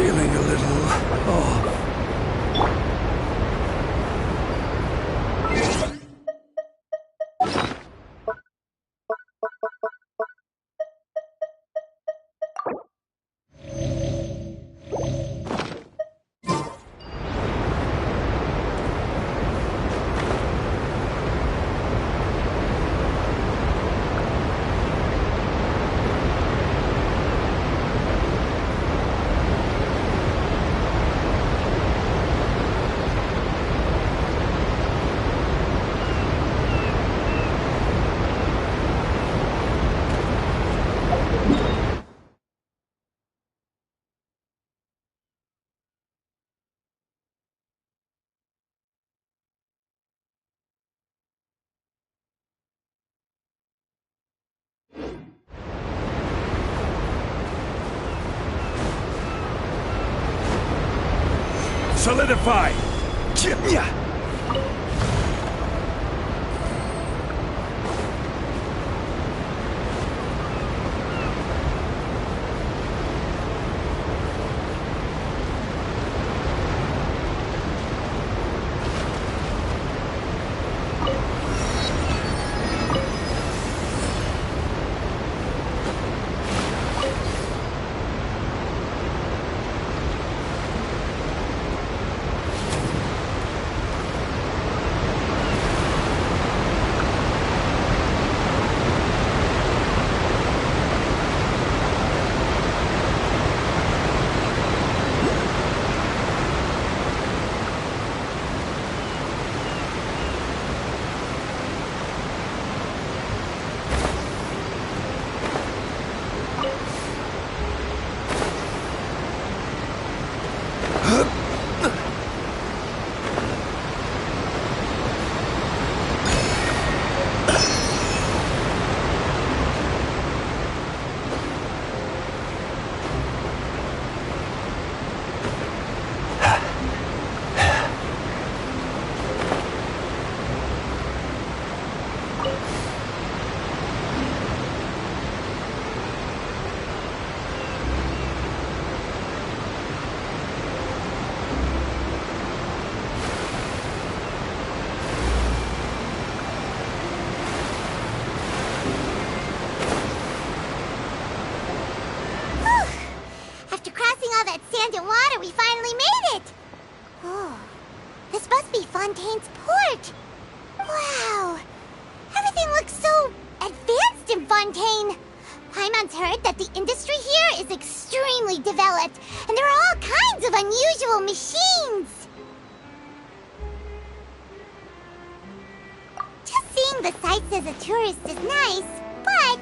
feeling a little off. Solidify! Yeah. Sand and water, we finally made it! Oh, this must be Fontaine's port. Wow, everything looks so advanced in Fontaine. Paimon's heard that the industry here is extremely developed, and there are all kinds of unusual machines. Just seeing the sights as a tourist is nice, but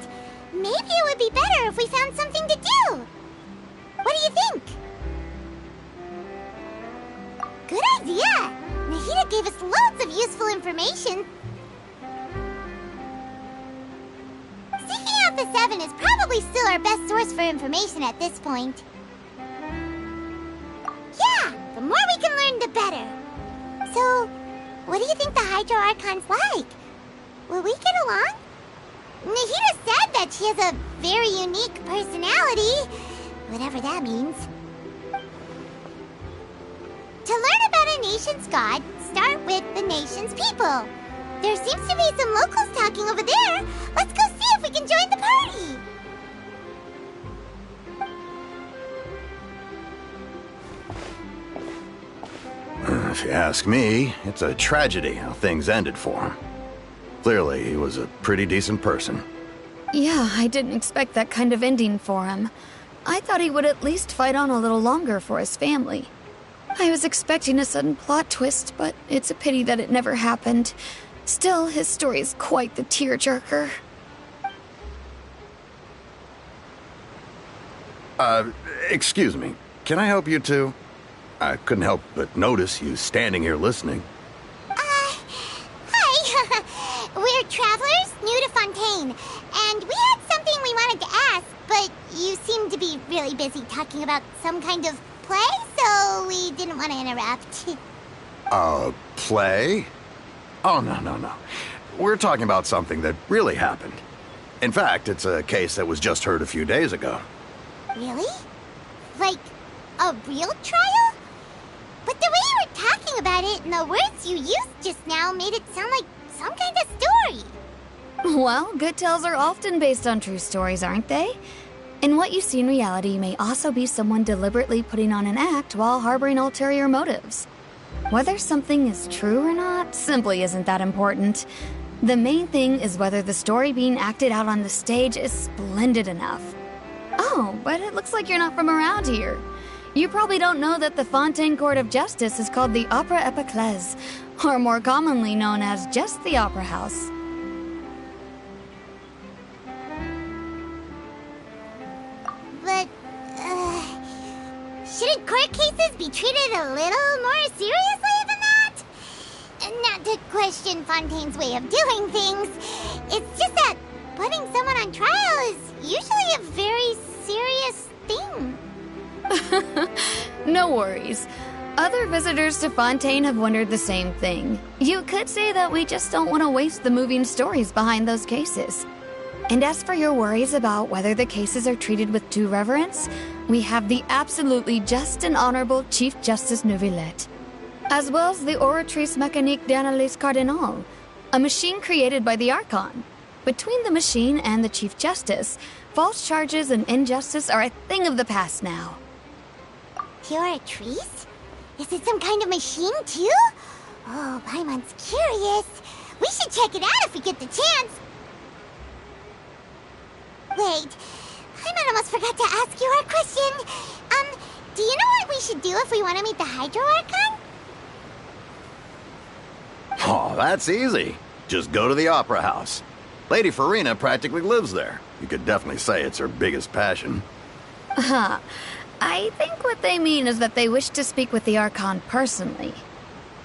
maybe it would be better if we found something to do. What do you think? Good idea! Nahida gave us loads of useful information. Seeking out the Seven is probably still our best source for information at this point. Yeah, the more we can learn, the better. So, what do you think the Hydro Archon's like? Will we get along? Nahida said that she has a very unique personality, whatever that means. To learn about a nation's god, start with the nation's people. There seems to be some locals talking over there. Let's go see if we can join the party. If you ask me, it's a tragedy how things ended for him. Clearly, he was a pretty decent person. Yeah, I didn't expect that kind of ending for him. I thought he would at least fight on a little longer for his family. I was expecting a sudden plot twist, but it's a pity that it never happened. Still, his story is quite the tearjerker. Excuse me. Can I help you two? I couldn't help but notice you standing here listening. Hi. We're travelers new to Fontaine, and we had something we wanted to ask, but you seem to be really busy talking about some kind of play, so we didn't want to interrupt. Play? Oh, no. We're talking about something that really happened. In fact, it's a case that was just heard a few days ago. Really? Like, A real trial? But the way you were talking about it and the words you used just now made it sound like some kind of story. Well, good tales are often based on true stories, aren't they? And what you see in reality may also be someone deliberately putting on an act while harboring ulterior motives. Whether something is true or not simply isn't that important. The main thing is whether the story being acted out on the stage is splendid enough. Oh, but it looks like you're not from around here. You probably don't know that the Fontaine Court of Justice is called the Opera Epiclese, or more commonly known as just the Opera House. But, shouldn't court cases be treated a little more seriously than that? Not to question Fontaine's way of doing things. It's just that putting someone on trial is usually a very serious thing. No worries. Other visitors to Fontaine have wondered the same thing. You could say that we just don't want to waste the moving stories behind those cases. And as for your worries about whether the cases are treated with due reverence, we have the absolutely just and honorable Chief Justice Neuvillette, as well as the Oratrice Mécanique d'Analyse Cardinal, a machine created by the Archon. Between the machine and the Chief Justice, false charges and injustice are a thing of the past now. You're a trees? Is it some kind of machine, too? Oh, Paimon's curious. We should check it out if we get the chance. Wait, Paimon almost forgot to ask you our question. Do you know what we should do if we want to meet the Hydro Archon? Oh, that's easy. Just go to the Opera House. Lady Farina practically lives there. You could definitely say it's her biggest passion. Huh. I think what they mean is that they wish to speak with the Archon personally.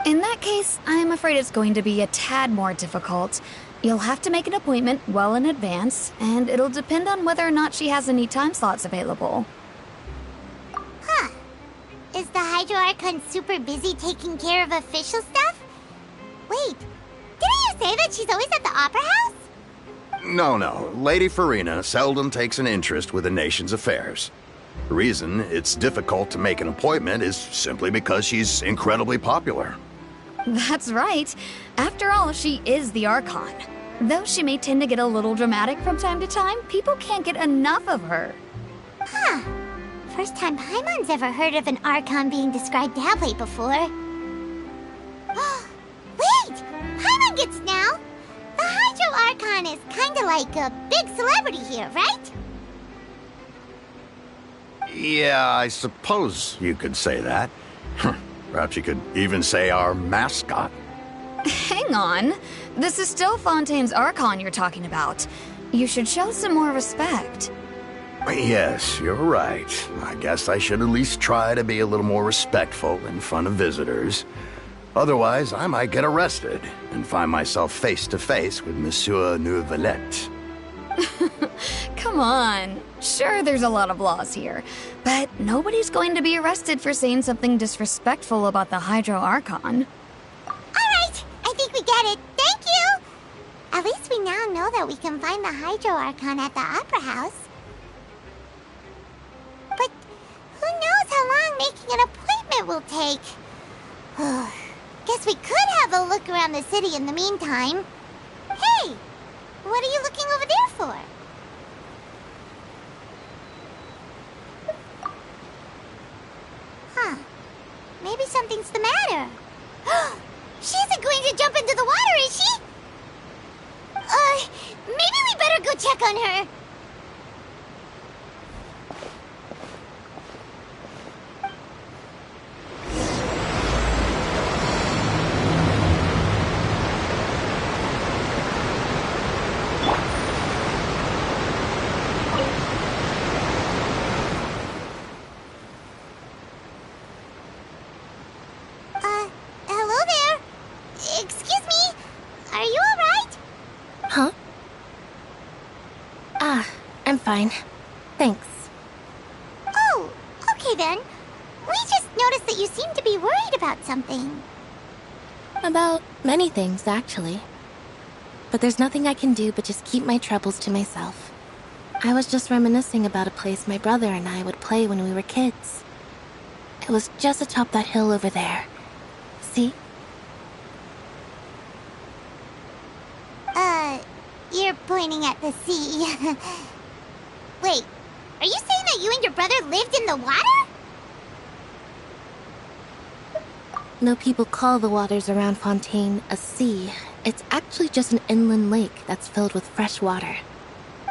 In that case, I'm afraid it's going to be a tad more difficult. You'll have to make an appointment well in advance, and it'll depend on whether or not she has any time slots available. Huh. Is the Hydro Archon super busy taking care of official stuff? Wait, didn't you say that she's always at the Opera House? No. Lady Farina seldom takes an interest with the nation's affairs. The reason it's difficult to make an appointment is simply because she's incredibly popular. That's right. After all, she is the Archon. Though she may tend to get a little dramatic from time to time, people can't get enough of her. Huh. First time Paimon's ever heard of an Archon being described that way before. Wait! Paimon gets now! The Hydro Archon is kinda like a big celebrity here, right? Yeah, I suppose you could say that. Perhaps you could even say our mascot. Hang on. This is still Fontaine's Archon you're talking about. You should show some more respect. Yes, you're right. I guess I should at least try to be a little more respectful in front of visitors. Otherwise, I might get arrested and find myself face to face with Monsieur Neuvillette. Come on. Sure, there's a lot of laws here, but nobody's going to be arrested for saying something disrespectful about the Hydro Archon. Alright, I think we get it. Thank you! At least we now know that we can find the Hydro Archon at the Opera House. But who knows how long making an appointment will take? Guess we could have a look around the city in the meantime. Hey! What are you looking over there for? Huh. Maybe something's the matter. She isn't going to jump into the water, is she? Maybe we better go check on her. Hello there. Excuse me. Are you alright? Huh? I'm fine. Thanks. Oh, okay then. We just noticed that you seem to be worried about something. About many things, actually. But there's nothing I can do but just keep my troubles to myself. I was just reminiscing about a place my brother and I would play when we were kids. It was just atop that hill over there. See? You're pointing at the sea. Wait, are you saying that you and your brother lived in the water? No, people call the waters around Fontaine a sea. It's actually just an inland lake that's filled with fresh water.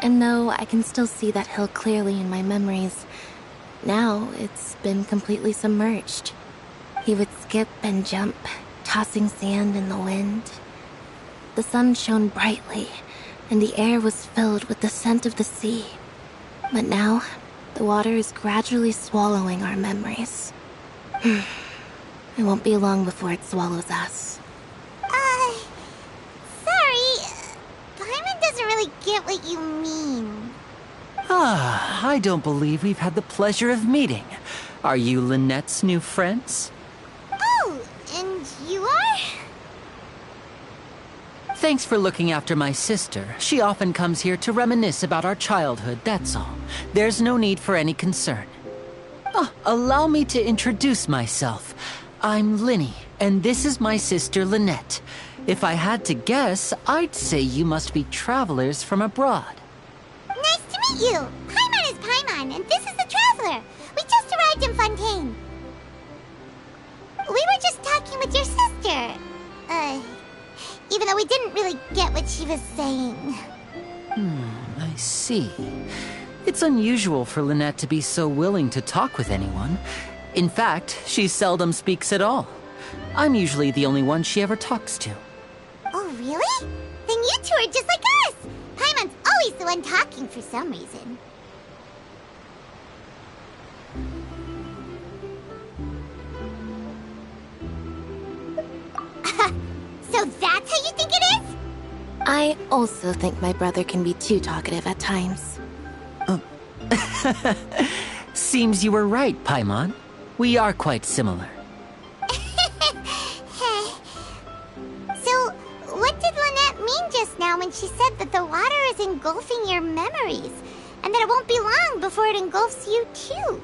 And no, I can still see that hill clearly in my memories. Now, it's been completely submerged. He would skip and jump, tossing sand in the wind. The sun shone brightly, and the air was filled with the scent of the sea. But now, the water is gradually swallowing our memories. It won't be long before it swallows us. Sorry. Paimon doesn't really get what you mean. I don't believe we've had the pleasure of meeting. Are you Lynette's new friends? Oh, and you are? Thanks for looking after my sister. She often comes here to reminisce about our childhood, that's all. There's no need for any concern. Allow me to introduce myself. I'm Linny, and this is my sister Lynette. If I had to guess, I'd say you must be travelers from abroad. Nice to meet you. Paimon is Paimon, and this is the Traveler. We just arrived in Fontaine. We were just talking with your sister. Even though we didn't really get what she was saying. I see. It's unusual for Lynette to be so willing to talk with anyone. In fact, she seldom speaks at all. I'm usually the only one she ever talks to. Oh, really? Then you two are just like us! Paimon's always the one talking for some reason. So that's how you think it is? I also think my brother can be too talkative at times. Seems you were right, Paimon. We are quite similar. So, what did Lynette mean just now when she said that the water is engulfing your memories, and that it won't be long before it engulfs you too?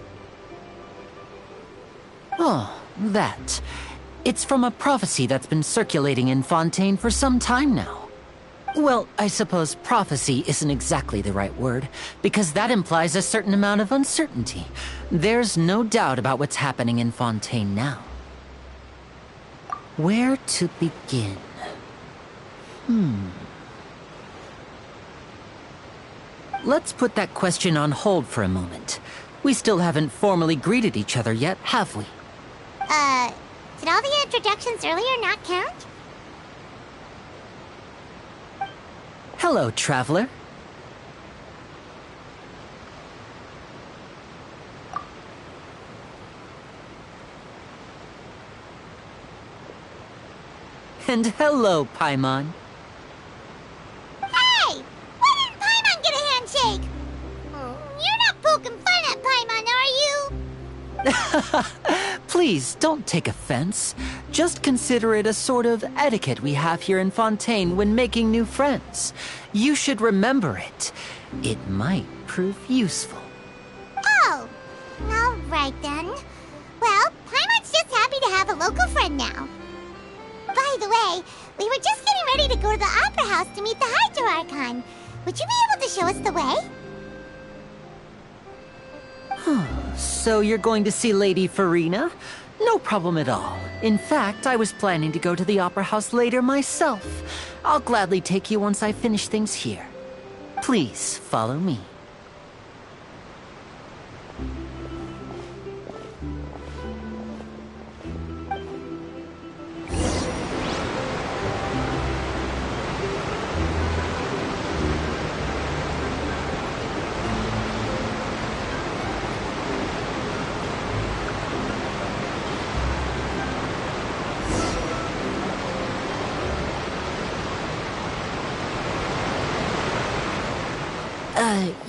Oh, that. It's from a prophecy that's been circulating in Fontaine for some time now. Well, I suppose prophecy isn't exactly the right word, because that implies a certain amount of uncertainty. There's no doubt about what's happening in Fontaine now. Where to begin? Let's put that question on hold for a moment. We still haven't formally greeted each other yet, have we? Did all the introductions earlier not count? Hello, traveler. And hello, Paimon. Hey! Why didn't Paimon get a handshake? You're not poking fun at Paimon, are you? Please, don't take offense. Just consider it a sort of etiquette we have here in Fontaine when making new friends. You should remember it. It might prove useful. Oh, all right then. Well, Paimon's just happy to have a local friend now. By the way, we were just getting ready to go to the Opera House to meet the Hydro Archon. Would you be able to show us the way? So you're going to see Lady Farina? No problem at all. In fact, I was planning to go to the Opera House later myself. I'll gladly take you once I finish things here. Please follow me.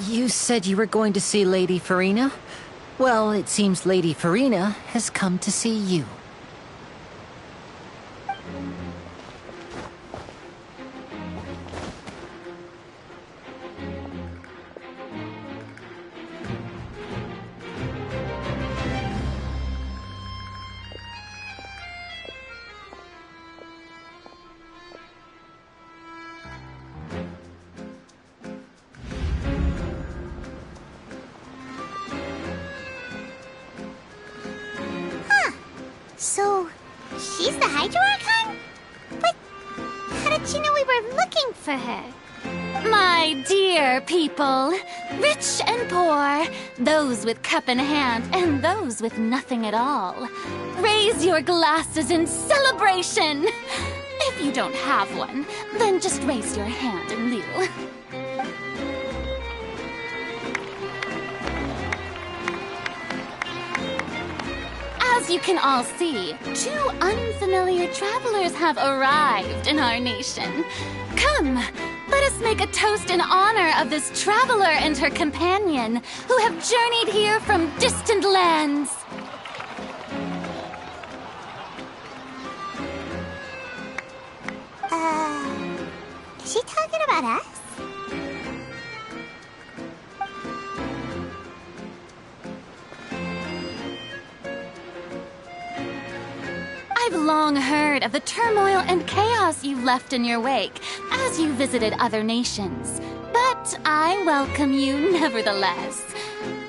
You said you were going to see Lady Farina? Well, it seems Lady Farina has come to see you. So, she's the Hydro Archon? But how did she know we were looking for her? My dear people, rich and poor, those with cup in hand and those with nothing at all, raise your glasses in celebration! If you don't have one, then just raise your hand in lieu. As you can all see, 2 unfamiliar travelers have arrived in our nation. Come, let us make a toast in honor of this traveler and her companion who have journeyed here from distant lands. Is she talking about us? I've long heard of the turmoil and chaos you left in your wake as you visited other nations. But I welcome you nevertheless.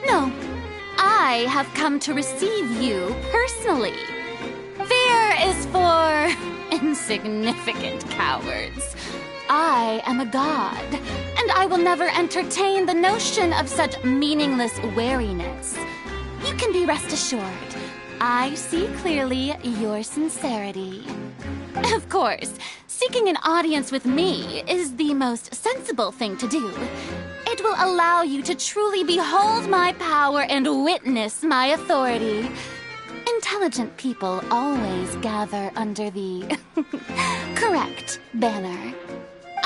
No, I have come to receive you personally. Fear is for insignificant cowards. I am a god, and I will never entertain the notion of such meaningless wariness. You can be rest assured. I see clearly your sincerity. Of course, seeking an audience with me is the most sensible thing to do. It will allow you to truly behold my power and witness my authority. Intelligent people always gather under the correct banner.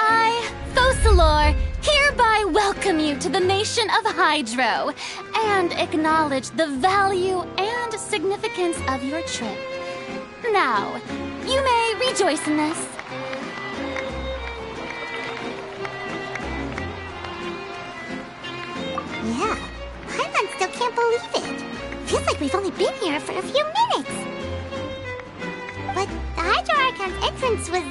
I, Focalor, hereby welcome you to the nation of Hydro and acknowledge the value and significance of your trip. Now, you may rejoice in this. Yeah, Paimon still can't believe it. Feels like we've only been here for a few minutes. But the Hydro Archon's entrance was,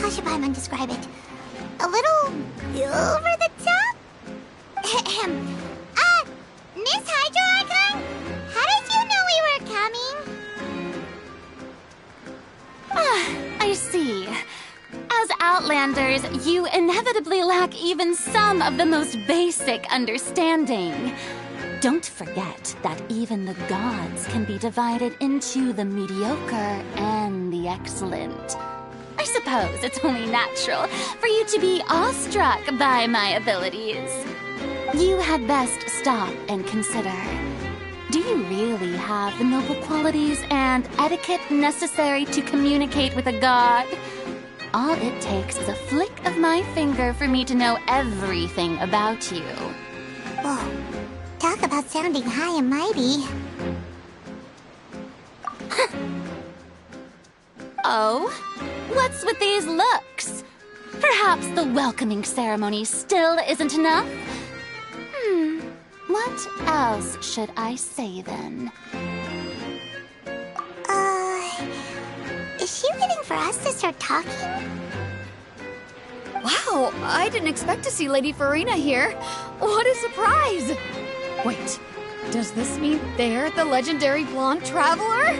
how should Paimon describe it? A little over the top? Miss Hydro Archon? How did you know we were coming? I see. As Outlanders, you inevitably lack even some of the most basic understanding. Don't forget that even the gods can be divided into the mediocre and the excellent. I suppose it's only natural for you to be awestruck by my abilities. You had best stop and consider. Do you really have the noble qualities and etiquette necessary to communicate with a god? All it takes is a flick of my finger for me to know everything about you. Whoa, talk about sounding high and mighty. Oh? What's with these looks? Perhaps the welcoming ceremony still isn't enough? What else should I say then? Is she waiting for us to start talking? Wow, I didn't expect to see Lady Farina here. What a surprise! Wait, does this mean they're the legendary blonde traveler?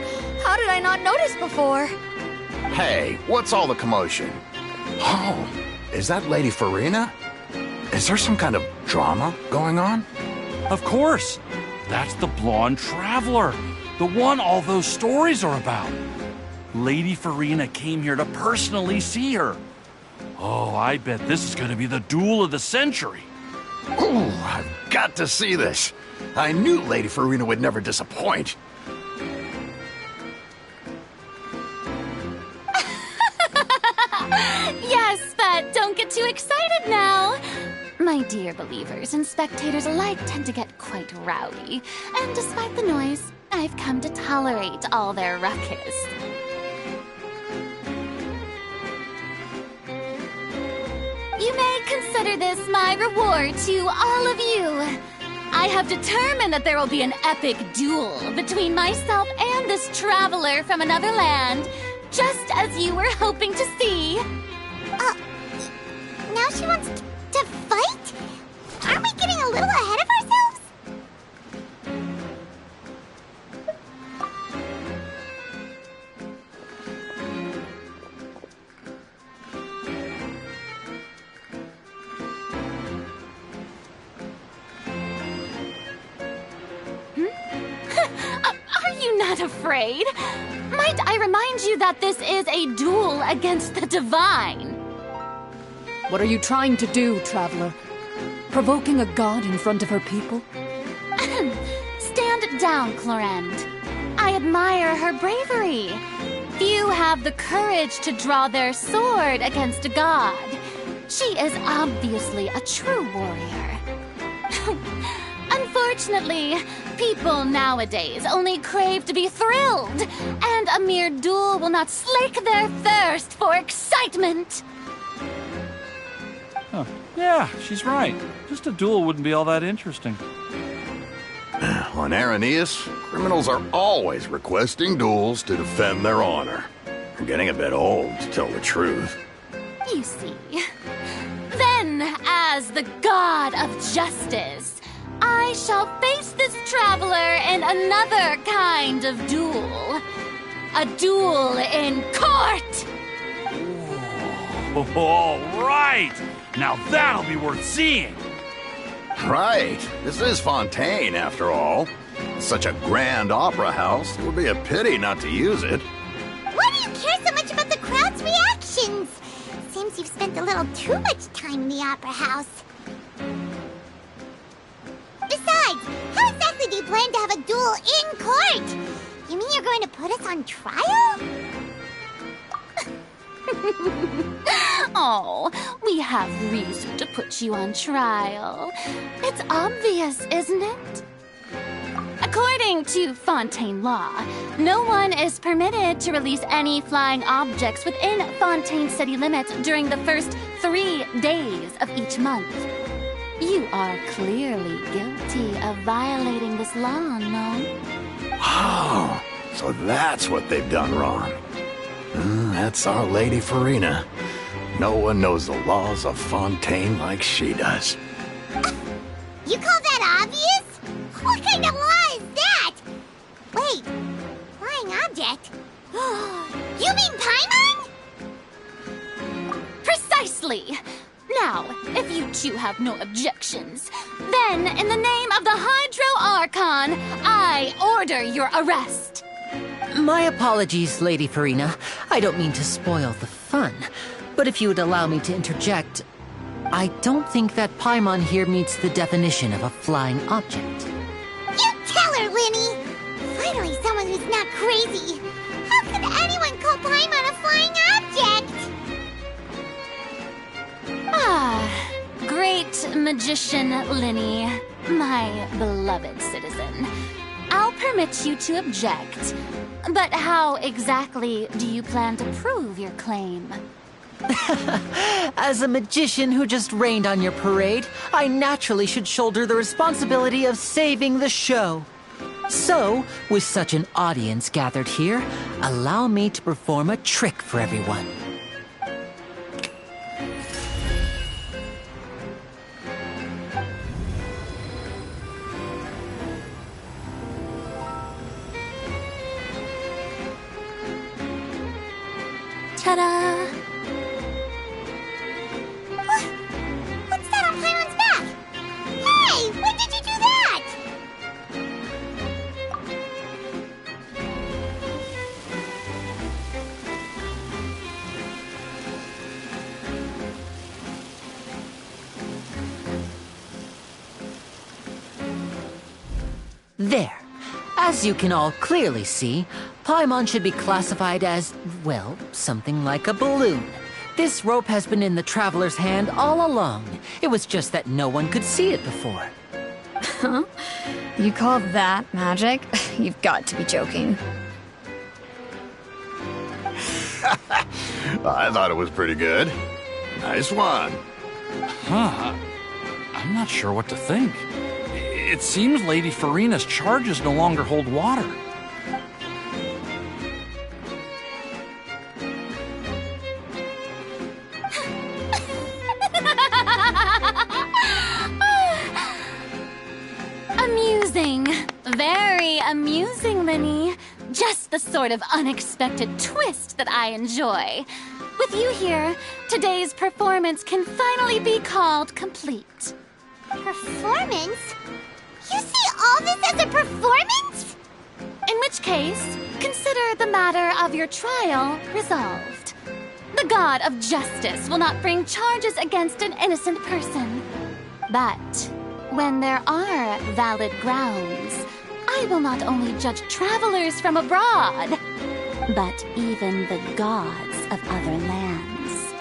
How did I not notice before? Hey, what's all the commotion? Oh, is that Lady Farina? Is there some kind of drama going on? Of course. That's the blonde traveler. The one all those stories are about. Lady Farina came here to personally see her. Oh, I bet this is going to be the duel of the century. Ooh, I've got to see this. I knew Lady Farina would never disappoint. Yes, but don't get too excited now. My dear believers and spectators alike tend to get quite rowdy, and despite the noise, I've come to tolerate all their ruckus. You may consider this my reward to all of you. I have determined that there will be an epic duel between myself and this traveler from another land, just as you were hoping to see. Now she wants to fight? Aren't we getting a little ahead of ourselves? not afraid. Might I remind you that this is a duel against the divine? What are you trying to do, traveler? Provoking a god in front of her people? Stand down, Clorend. I admire her bravery. Few have the courage to draw their sword against a god. She is obviously a true warrior. Unfortunately, people nowadays only crave to be thrilled, and a mere duel will not slake their thirst for excitement. Huh. Yeah, she's right. Just a duel wouldn't be all that interesting. On Araneus, criminals are always requesting duels to defend their honor. I'm getting a bit old, to tell the truth. You see. Then, as the god of justice, I shall face this traveler in another kind of duel. A duel in court! All right! Now that'll be worth seeing! Right. This is Fontaine, after all. It's such a grand opera house, it would be a pity not to use it. Why do you care so much about the crowd's reactions? Seems you've spent a little too much time in the opera house. Besides, how exactly do you plan to have a duel in court? You mean you're going to put us on trial? Oh, we have reason to put you on trial. It's obvious, isn't it? According to Fontaine law, no one is permitted to release any flying objects within Fontaine city limits during the first 3 days of each month. You are clearly guilty of violating this law, no? Oh, so that's what they've done wrong. That's our Lady Farina. No one knows the laws of Fontaine like she does. You call that obvious? What kind of law is that? Wait, flying object? You mean Paimon? Precisely! Now, if you two have no objections, then in the name of the Hydro Archon, I order your arrest. My apologies, Lady Farina. I don't mean to spoil the fun. But if you would allow me to interject, I don't think that Paimon here meets the definition of a flying object. You tell her, Linny! Finally someone who's not crazy. How could anyone call Paimon a flying object? Ah, great magician Linny, my beloved citizen. I'll permit you to object. But how exactly do you plan to prove your claim? As a magician who just rained on your parade, I naturally should shoulder the responsibility of saving the show. So, with such an audience gathered here, allow me to perform a trick for everyone. Ta-da! What's that on Paimon's back? Hey, when did you do that? There. As you can all clearly see, Paimon should be classified as, well, something like a balloon. This rope has been in the traveler's hand all along. It was just that no one could see it before. Huh? You call that magic? You've got to be joking. I thought it was pretty good. Nice one. Huh. I'm not sure what to think. It seems Lady Farina's charges no longer hold water. Amusing. Very amusing, Linny. Just the sort of unexpected twist that I enjoy. With you here, today's performance can finally be called complete. Performance? You see all this as a performance? In which case, consider the matter of your trial resolved. The god of justice will not bring charges against an innocent person. But when there are valid grounds, I will not only judge travelers from abroad, but even the gods of other lands.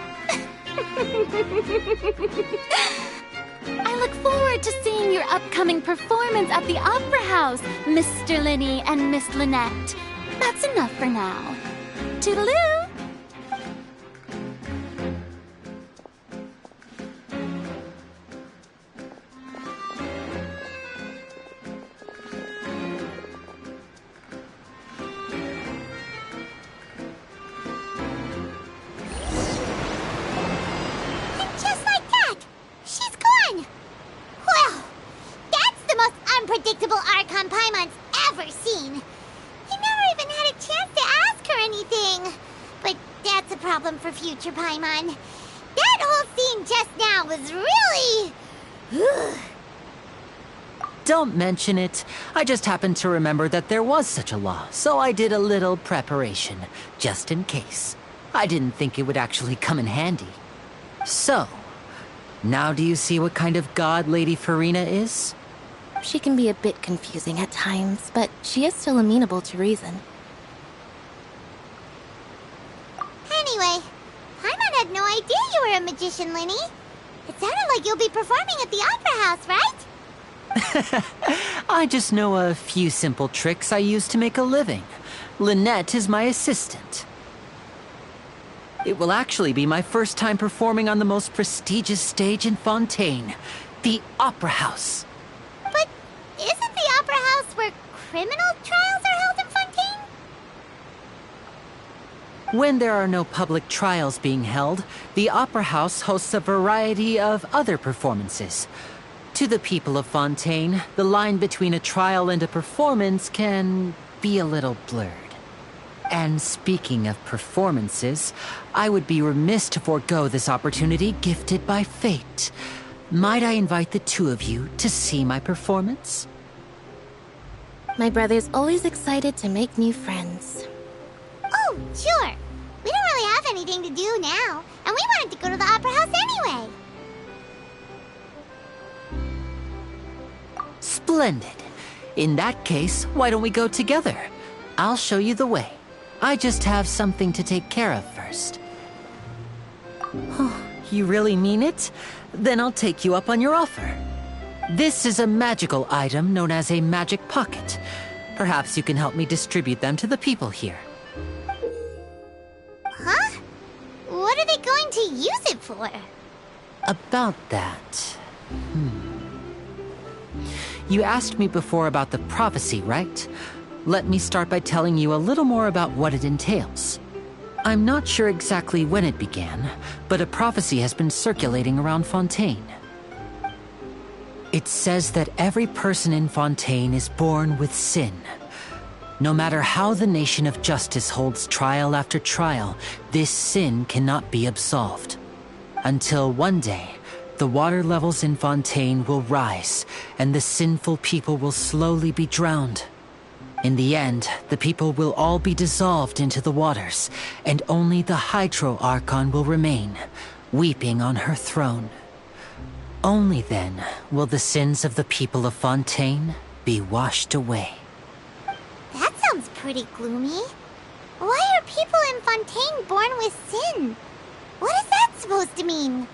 I look forward to seeing your upcoming performance at the Opera House, Mr. Linny and Miss Lynette. That's enough for now. Toodaloo! Unpredictable Archon Paimon's ever seen. He never even had a chance to ask her anything. But that's a problem for future Paimon. That whole scene just now was really... Don't mention it. I just happened to remember that there was such a law, so I did a little preparation, just in case. I didn't think it would actually come in handy. So, now do you see what kind of god Lady Farina is? She can be a bit confusing at times, but she is still amenable to reason. Anyway, Paimon had no idea you were a magician, Linny. It sounded like you'll be performing at the Opera House, right? I just know a few simple tricks I use to make a living. Lynette is my assistant. It will actually be my first time performing on the most prestigious stage in Fontaine, the Opera House. But isn't the Opera House where criminal trials are held in Fontaine? When there are no public trials being held, the Opera House hosts a variety of other performances. To the people of Fontaine, the line between a trial and a performance can be a little blurred. And speaking of performances, I would be remiss to forego this opportunity gifted by fate. Might I invite the two of you to see my performance? My brother's always excited to make new friends. Oh, sure. We don't really have anything to do now, and we wanted to go to the Opera House anyway. Splendid. In that case, why don't we go together? I'll show you the way. I just have something to take care of first. You really mean it? Then I'll take you up on your offer. This is a magical item known as a magic pocket. Perhaps you can help me distribute them to the people here. Huh? What are they going to use it for? About that... You asked me before about the prophecy, right? Let me start by telling you a little more about what it entails. I'm not sure exactly when it began, but a prophecy has been circulating around Fontaine. It says that every person in Fontaine is born with sin. No matter how the nation of justice holds trial after trial, this sin cannot be absolved. Until one day, the water levels in Fontaine will rise, and the sinful people will slowly be drowned. In the end, the people will all be dissolved into the waters, and only the Hydro Archon will remain, weeping on her throne. Only then will the sins of the people of Fontaine be washed away. That sounds pretty gloomy. Why are people in Fontaine born with sin? What is that supposed to mean?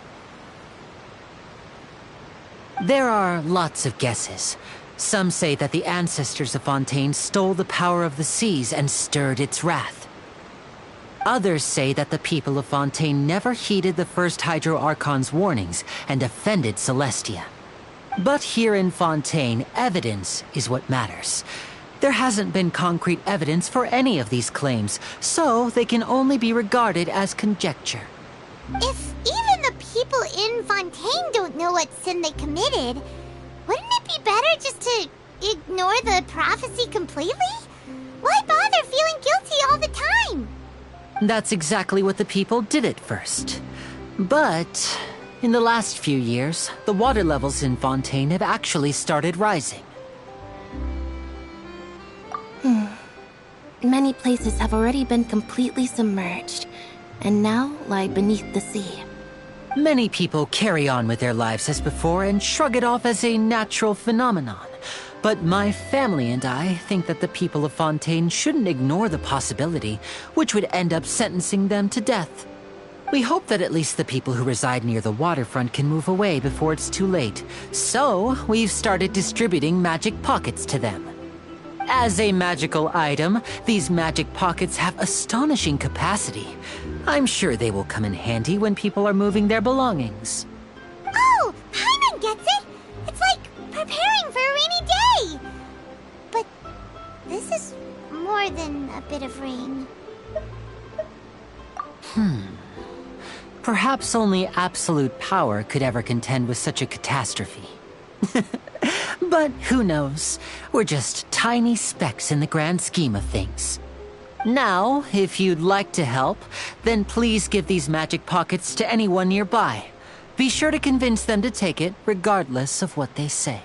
There are lots of guesses. Some say that the ancestors of Fontaine stole the power of the seas and stirred its wrath. Others say that the people of Fontaine never heeded the first Hydro Archon's warnings and offended Celestia. But here in Fontaine, evidence is what matters. There hasn't been concrete evidence for any of these claims, so they can only be regarded as conjecture. If even the people in Fontaine don't know what sin they committed, wouldn't it be better just to ignore the prophecy completely? Why bother feeling guilty all the time? That's exactly what the people did at first. But in the last few years, the water levels in Fontaine have actually started rising. Many places have already been completely submerged, and now lie beneath the sea. Many people carry on with their lives as before and shrug it off as a natural phenomenon. But my family and I think that the people of Fontaine shouldn't ignore the possibility, which would end up sentencing them to death. We hope that at least the people who reside near the waterfront can move away before it's too late. So, we've started distributing magic pockets to them. As a magical item, these magic pockets have astonishing capacity. I'm sure they will come in handy when people are moving their belongings. Oh, Paimon gets it! It's like preparing for a rainy day! But this is more than a bit of rain. Perhaps only absolute power could ever contend with such a catastrophe. But who knows? We're just tiny specks in the grand scheme of things. Now, if you'd like to help, then please give these magic pockets to anyone nearby. Be sure to convince them to take it, regardless of what they say.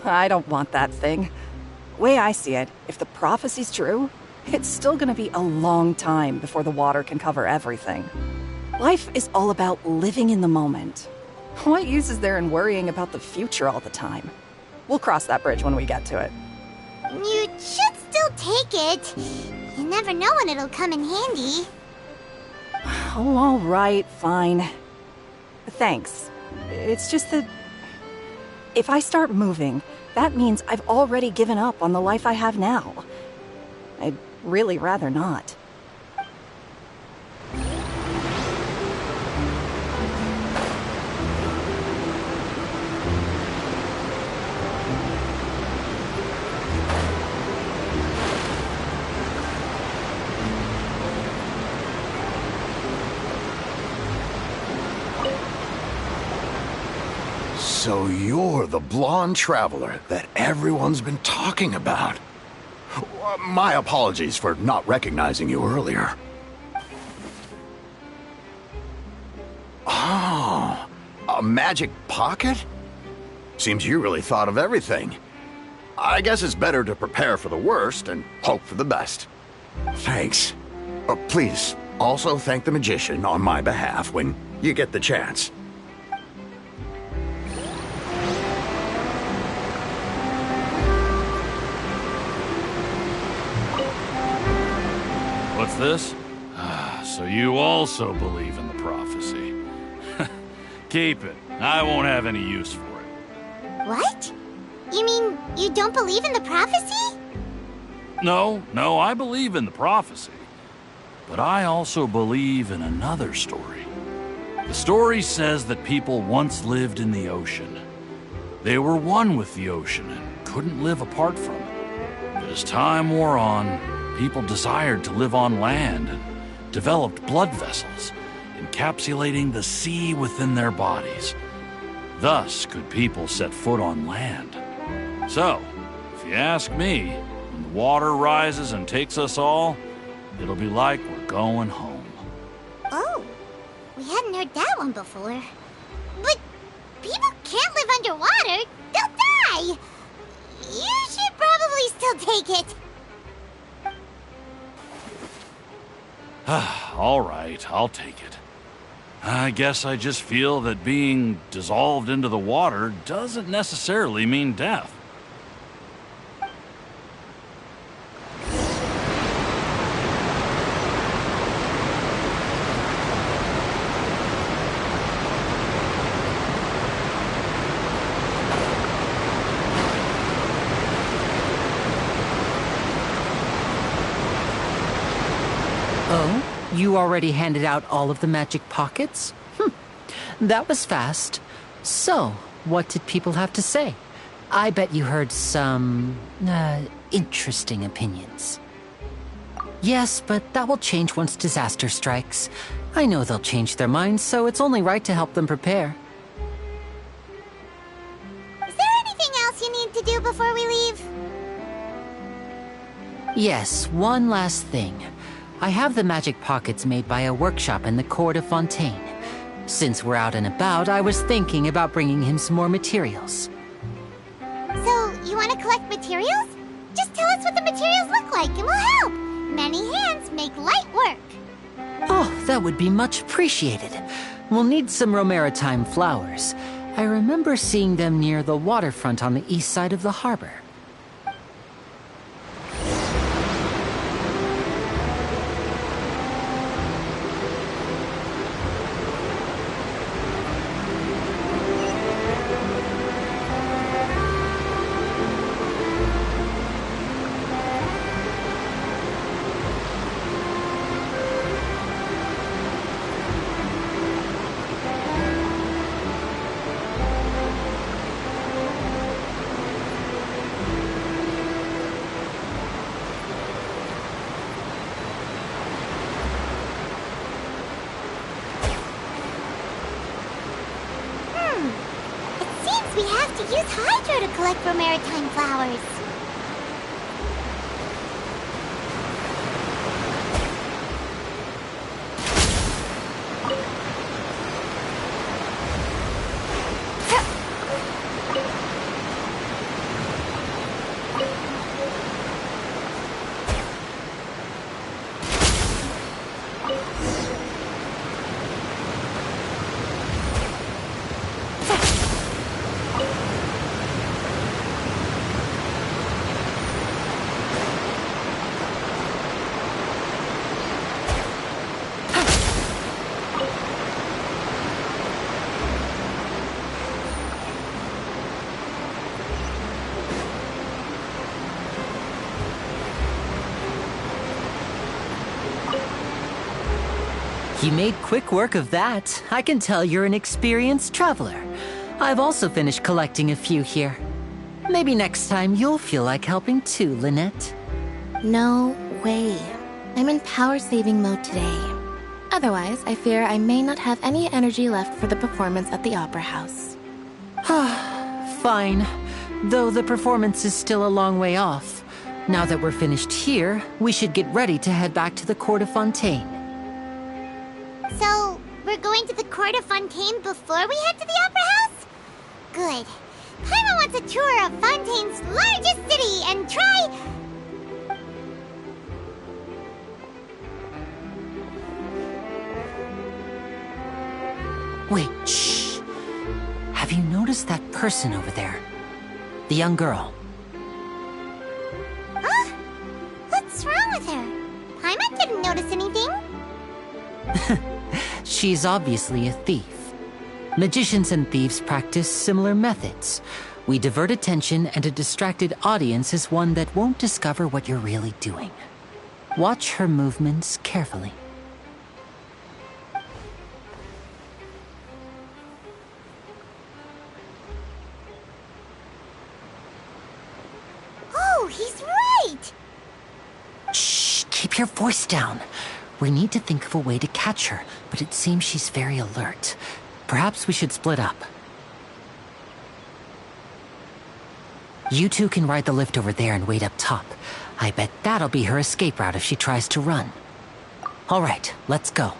I don't want that thing. Way I see it, if the prophecy's true, it's still gonna be a long time before the water can cover everything. Life is all about living in the moment. What use is there in worrying about the future all the time? We'll cross that bridge when we get to it. You should still take it. You never know when it'll come in handy. Oh, all right, fine. Thanks. It's just that if I start moving, that means I've already given up on the life I have now. I'd really rather not. So you're the blonde traveler that everyone's been talking about. My apologies for not recognizing you earlier. Oh, a magic pocket? Seems you really thought of everything. I guess it's better to prepare for the worst and hope for the best. Thanks. Please, also thank the magician on my behalf when you get the chance. What's this? So you also believe in the prophecy. Keep it. I won't have any use for it. What? You mean you don't believe in the prophecy? No, I believe in the prophecy. But I also believe in another story. The story says that people once lived in the ocean. They were one with the ocean and couldn't live apart from it. But as time wore on, people desired to live on land and developed blood vessels, encapsulating the sea within their bodies. Thus could people set foot on land. So, if you ask me, when the water rises and takes us all, it'll be like we're going home. Oh, we hadn't heard that one before. But people can't live underwater. They'll die. You should probably still take it. All right, I'll take it. I guess I just feel that being dissolved into the water doesn't necessarily mean death. You already handed out all of the magic pockets? That was fast. So, what did people have to say? I bet you heard some, interesting opinions. Yes, but that will change once disaster strikes. I know they'll change their minds, so it's only right to help them prepare. Is there anything else you need to do before we leave? Yes, one last thing. I have the magic pockets made by a workshop in the court of Fontaine. Since we're out and about, I was thinking about bringing him some more materials. So, you want to collect materials? Just tell us what the materials look like and we'll help. Many hands make light work. Oh, that would be much appreciated. We'll need some Romaritime flowers. I remember seeing them near the waterfront on the east side of the harbor. We have to use Hydro to collect Romaritime flowers. You made quick work of that. I can tell you're an experienced traveler. I've also finished collecting a few here. Maybe next time you'll feel like helping too, Lynette. No way. I'm in power-saving mode today. Otherwise, I fear I may not have any energy left for the performance at the Opera House. Fine. Though the performance is still a long way off. Now that we're finished here, we should get ready to head back to the court of Fontaine. So, we're going to the court of Fontaine before we head to the Opera House? Good. Paimon wants a tour of Fontaine's largest city and try... Wait, shh. Have you noticed that person over there? The young girl. Huh? What's wrong with her? Paimon didn't notice anything. She's obviously a thief. Magicians and thieves practice similar methods. We divert attention, and a distracted audience is one that won't discover what you're really doing. Watch her movements carefully. Oh, he's right! Shh, keep your voice down. We need to think of a way to catch her, but it seems she's very alert. Perhaps we should split up. You two can ride the lift over there and wait up top. I bet that'll be her escape route if she tries to run. All right, let's go.